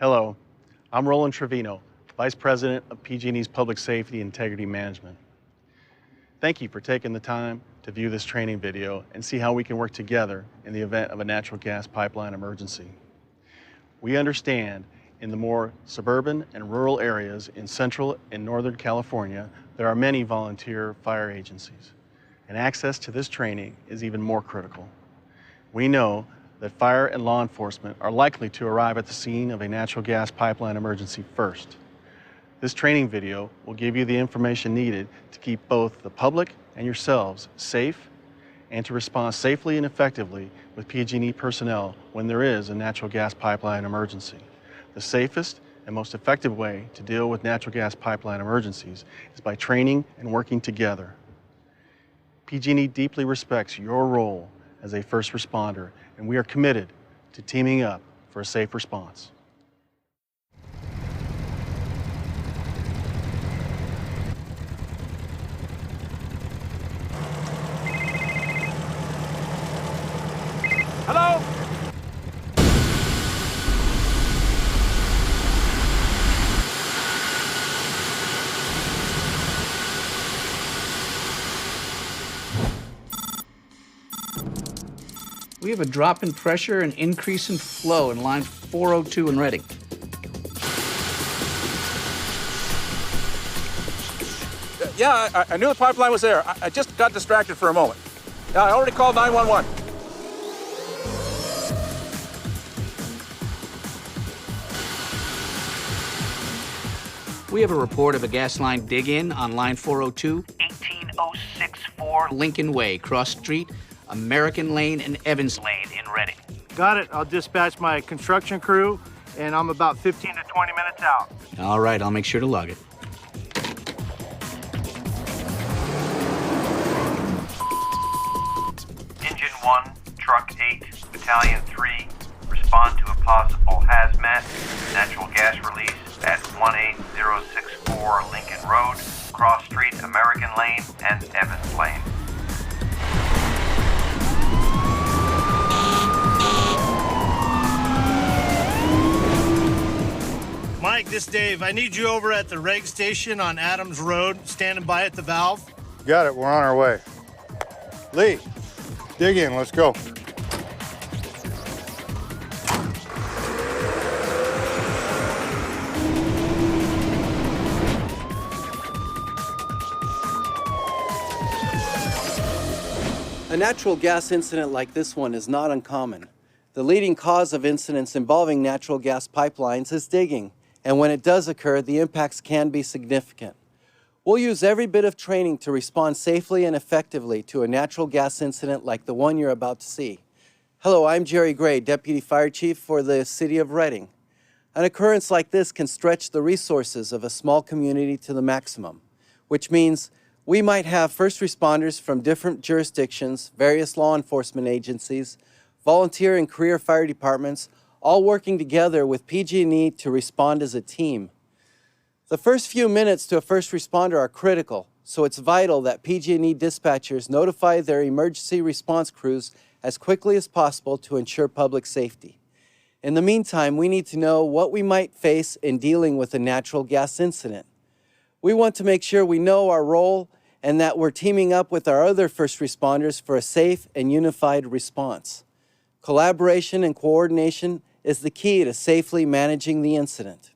Hello, I'm Roland Trevino, Vice President of PG&E's Public Safety Integrity Management. Thank you for taking the time to view this training video and see how we can work together in the event of a natural gas pipeline emergency. We understand in the more suburban and rural areas in Central and Northern California, there are many volunteer fire agencies, and access to this training is even more critical. We know that fire and law enforcement are likely to arrive at the scene of a natural gas pipeline emergency first. This training video will give you the information needed to keep both the public and yourselves safe and to respond safely and effectively with PG&E personnel when there is a natural gas pipeline emergency. The safest and most effective way to deal with natural gas pipeline emergencies is by training and working together. PG&E deeply respects your role as a first responder, and we are committed to teaming up for a safe response. Hello? We have a drop in pressure and increase in flow in line 402 in Reading. Yeah, I knew the pipeline was there. I just got distracted for a moment. Yeah, I already called 911. We have a report of a gas line dig-in on line 402, 18064 Lincoln Way, Cross Street, American Lane, and Evans Lane in Reading. Got it. I'll dispatch my construction crew, and I'm about 15 to 20 minutes out. All right, I'll make sure to log it. Engine 1, Truck 8, Battalion 3, respond to a possible hazmat, natural gas release at 18064 Lincoln Road, Cross Street, American Lane, and Evans Lane. Mike, this is Dave. I need you over at the reg station on Adams Road, standing by at the valve. Got it. We're on our way. Lee, dig in. Let's go. A natural gas incident like this one is not uncommon. The leading cause of incidents involving natural gas pipelines is digging, and when it does occur, the impacts can be significant. We'll use every bit of training to respond safely and effectively to a natural gas incident like the one you're about to see. Hello, I'm Jerry Gray, Deputy Fire Chief for the City of Reading. An occurrence like this can stretch the resources of a small community to the maximum, which means we might have first responders from different jurisdictions, various law enforcement agencies, volunteer and career fire departments, all working together with PG&E to respond as a team. The first few minutes to a first responder are critical, so it's vital that PG&E dispatchers notify their emergency response crews as quickly as possible to ensure public safety. In the meantime, we need to know what we might face in dealing with a natural gas incident. We want to make sure we know our role and that we're teaming up with our other first responders for a safe and unified response. Collaboration and coordination is the key to safely managing the incident.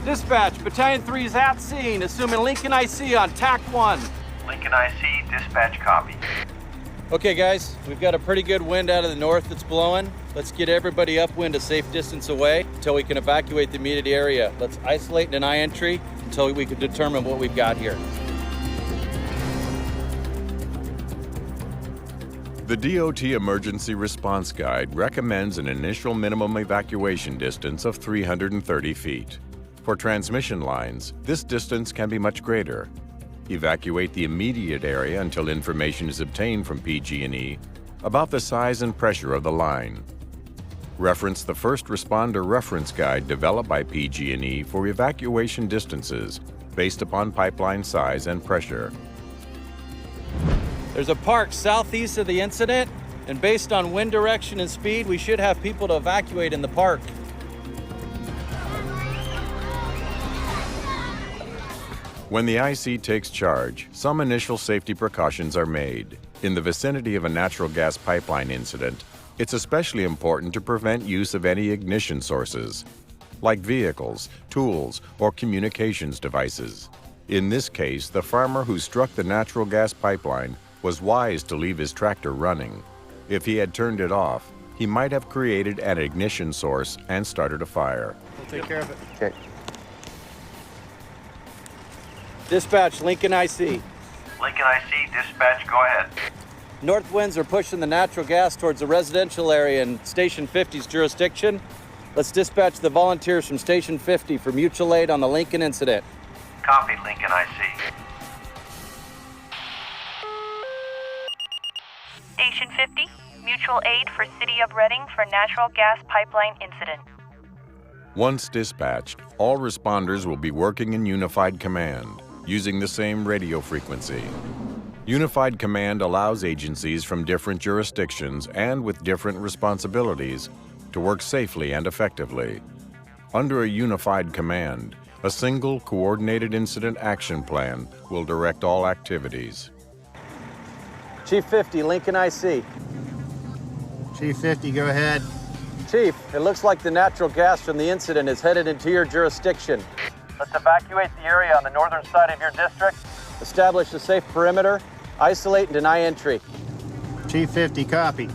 Dispatch, Battalion 3 is at scene, assuming Lincoln IC on TAC 1. Lincoln IC, dispatch copy. Okay guys, we've got a pretty good wind out of the north that's blowing. Let's get everybody upwind a safe distance away until we can evacuate the immediate area. Let's isolate and deny entry until we can determine what we've got here. The DOT Emergency Response Guide recommends an initial minimum evacuation distance of 330 feet. For transmission lines, this distance can be much greater. Evacuate the immediate area until information is obtained from PG&E, about the size and pressure of the line. Reference the First Responder Reference Guide developed by PG&E for evacuation distances based upon pipeline size and pressure. There's a park southeast of the incident, and based on wind direction and speed, we should have people to evacuate in the park. When the IC takes charge, some initial safety precautions are made. In the vicinity of a natural gas pipeline incident, it's especially important to prevent use of any ignition sources, like vehicles, tools, or communications devices. In this case, the farmer who struck the natural gas pipeline was wise to leave his tractor running. If he had turned it off, he might have created an ignition source and started a fire. We'll take care of it. Okay. Dispatch, Lincoln IC. Lincoln IC, dispatch, go ahead. North winds are pushing the natural gas towards the residential area in Station 50's jurisdiction. Let's dispatch the volunteers from Station 50 for mutual aid on the Lincoln incident. Copy, Lincoln IC. Station 50, mutual aid for City of Reading for natural gas pipeline incident. Once dispatched, all responders will be working in unified command, using the same radio frequency. Unified command allows agencies from different jurisdictions and with different responsibilities to work safely and effectively. Under a unified command, a single coordinated incident action plan will direct all activities. Chief 50, Lincoln IC. Chief 50, go ahead. Chief, it looks like the natural gas from the incident is headed into your jurisdiction. Let's evacuate the area on the northern side of your district, establish a safe perimeter, isolate and deny entry. Chief 50, copy.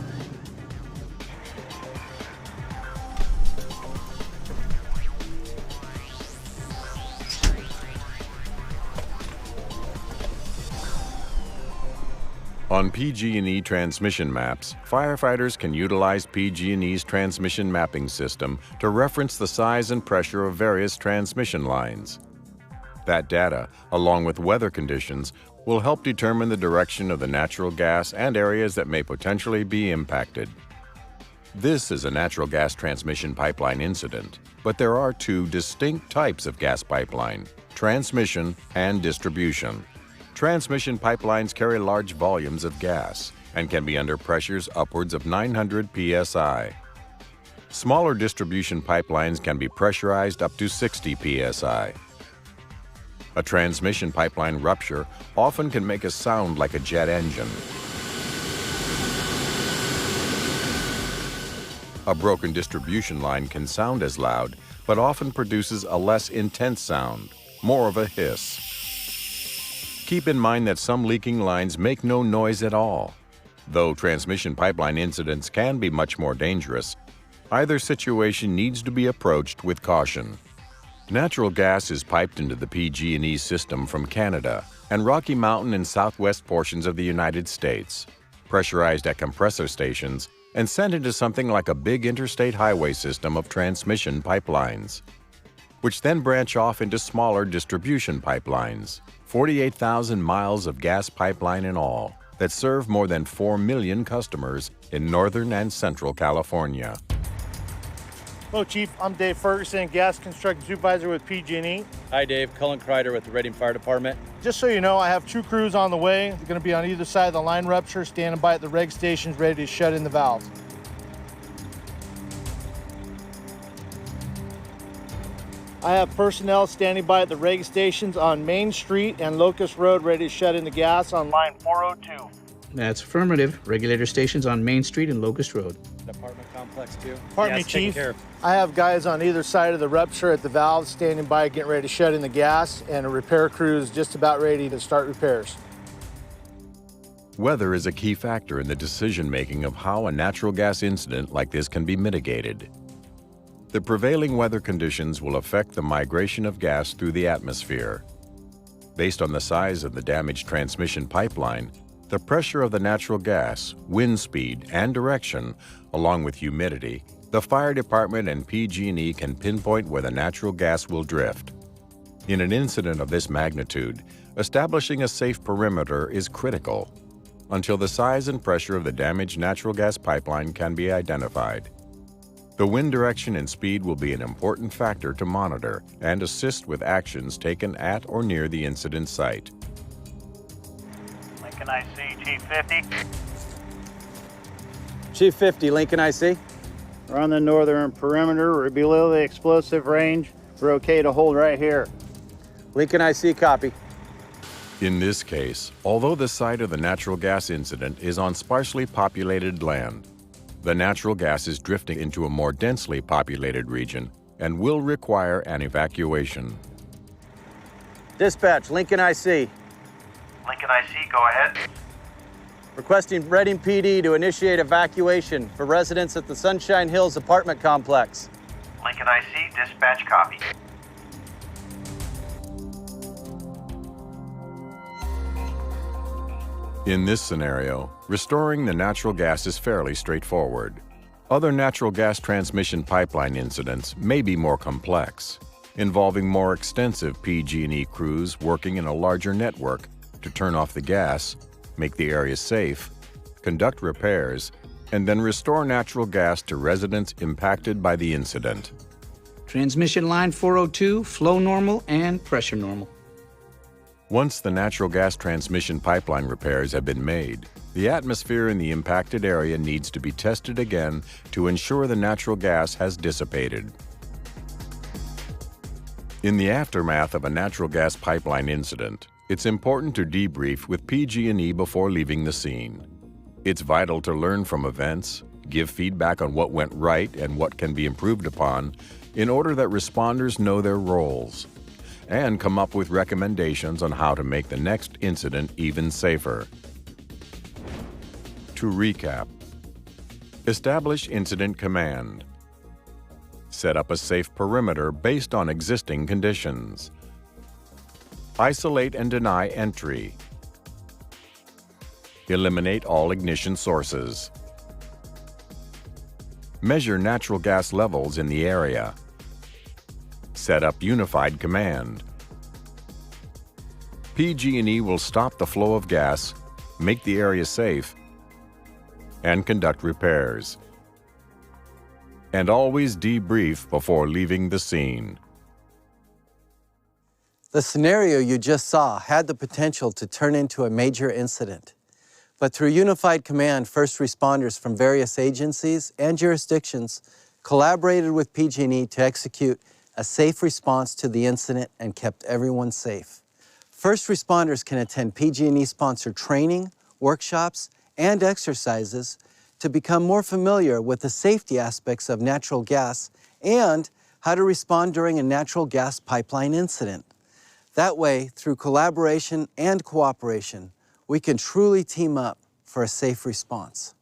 On PG&E transmission maps, firefighters can utilize PG&E's transmission mapping system to reference the size and pressure of various transmission lines. That data, along with weather conditions, will help determine the direction of the natural gas and areas that may potentially be impacted. This is a natural gas transmission pipeline incident, but there are two distinct types of gas pipeline: transmission and distribution. Transmission pipelines carry large volumes of gas and can be under pressures upwards of 900 psi. Smaller distribution pipelines can be pressurized up to 60 psi. A transmission pipeline rupture often can make a sound like a jet engine. A broken distribution line can sound as loud, but often produces a less intense sound, more of a hiss. Keep in mind that some leaking lines make no noise at all. Though transmission pipeline incidents can be much more dangerous, either situation needs to be approached with caution. Natural gas is piped into the PG&E system from Canada and Rocky Mountain and southwest portions of the United States, pressurized at compressor stations, and sent into something like a big interstate highway system of transmission pipelines, which then branch off into smaller distribution pipelines. 48,000 miles of gas pipeline in all that serve more than 4 million customers in Northern and Central California. Hello, Chief. I'm Dave Ferguson, Gas Construction Supervisor with PG&E. Hi, Dave. Cullen Kreider with the Reading Fire Department. Just so you know, I have 2 crews on the way. They're going to be on either side of the line rupture, standing by at the reg stations, ready to shut in the valves. I have personnel standing by at the reg stations on Main Street and Locust Road, ready to shut in the gas on line 402. That's affirmative. Regulator stations on Main Street and Locust Road. Apartment complex too. Pardon me, Chief. I have guys on either side of the rupture at the valves standing by, getting ready to shut in the gas, and a repair crew is just about ready to start repairs. Weather is a key factor in the decision-making of how a natural gas incident like this can be mitigated. The prevailing weather conditions will affect the migration of gas through the atmosphere. Based on the size of the damaged transmission pipeline, the pressure of the natural gas, wind speed, and direction, along with humidity, the fire department and PG&E can pinpoint where the natural gas will drift. In an incident of this magnitude, establishing a safe perimeter is critical. until the size and pressure of the damaged natural gas pipeline can be identified. The wind direction and speed will be an important factor to monitor and assist with actions taken at or near the incident site. Lincoln IC, Chief 50. Chief 50, Lincoln IC. We're on the northern perimeter. We're below the explosive range. We're okay to hold right here. Lincoln IC, copy. In this case, although the site of the natural gas incident is on sparsely populated land, the natural gas is drifting into a more densely populated region and will require an evacuation. Dispatch, Lincoln IC. Lincoln IC, go ahead. Requesting Reading PD to initiate evacuation for residents at the Sunshine Hills apartment complex. Lincoln IC, dispatch, copy. In this scenario, restoring the natural gas is fairly straightforward. Other natural gas transmission pipeline incidents may be more complex, involving more extensive PG&E crews working in a larger network to turn off the gas, make the area safe, conduct repairs, and then restore natural gas to residents impacted by the incident. Transmission line 402, flow normal and pressure normal. Once the natural gas transmission pipeline repairs have been made, the atmosphere in the impacted area needs to be tested again to ensure the natural gas has dissipated. In the aftermath of a natural gas pipeline incident, it's important to debrief with PG&E before leaving the scene. It's vital to learn from events, give feedback on what went right and what can be improved upon in order that responders know their roles, and come up with recommendations on how to make the next incident even safer. To recap, establish incident command. Set up a safe perimeter based on existing conditions. Isolate and deny entry. Eliminate all ignition sources. Measure natural gas levels in the area. Set up unified command. PG&E will stop the flow of gas, make the area safe, and conduct repairs. And always debrief before leaving the scene. The scenario you just saw had the potential to turn into a major incident. But through unified command, first responders from various agencies and jurisdictions collaborated with PG&E to execute a safe response to the incident and kept everyone safe. First responders can attend PG&E-sponsored training, workshops, and exercises to become more familiar with the safety aspects of natural gas and how to respond during a natural gas pipeline incident. That way, through collaboration and cooperation, we can truly team up for a safe response.